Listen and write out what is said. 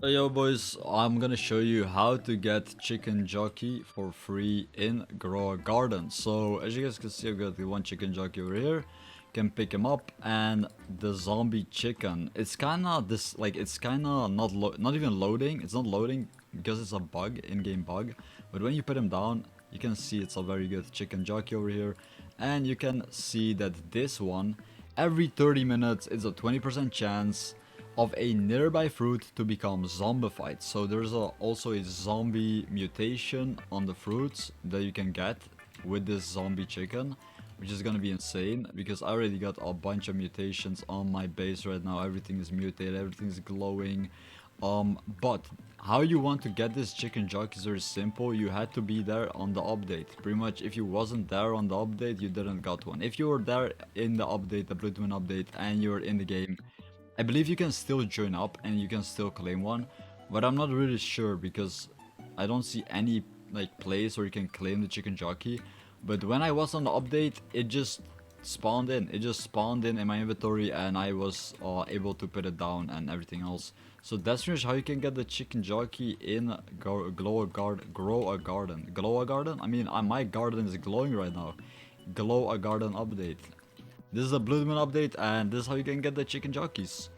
Yo boys, I'm gonna show you how to get chicken jockey for free in Grow a Garden. So as you guys can see, I've got the one chicken jockey over here. Can pick him up, and the zombie chicken. It's kinda this it's kinda not even loading. It's not loading because it's a bug, in-game bug. But when you put him down, you can see it's a very good chicken jockey over here, and you can see that this one every 30 minutes is a 20% chance of a nearby fruit to become zombified. So there's also a zombie mutation on the fruits that you can get with this zombie chicken, which is gonna be insane because I already got a bunch of mutations on my base right now. Everything is mutated, everything is glowing. But how you want to get this chicken jockey is very simple. You had to be there on the update. Pretty much if you wasn't there on the update, you didn't got one. If you were there in the update, the Blue Twin update, and you're in the game, I believe you can still join up and you can still claim one, but I'm not really sure because I don't see any place where you can claim the chicken jockey. But when I was on the update, it just spawned in. It just spawned in my inventory, and I was able to put it down and everything else. So that's pretty much how you can get the chicken jockey in Grow a Garden. Glow a Garden? I mean, my garden is glowing right now. Glow a Garden update. This is a Blue Moon update, and this is how you can get the chicken jockeys.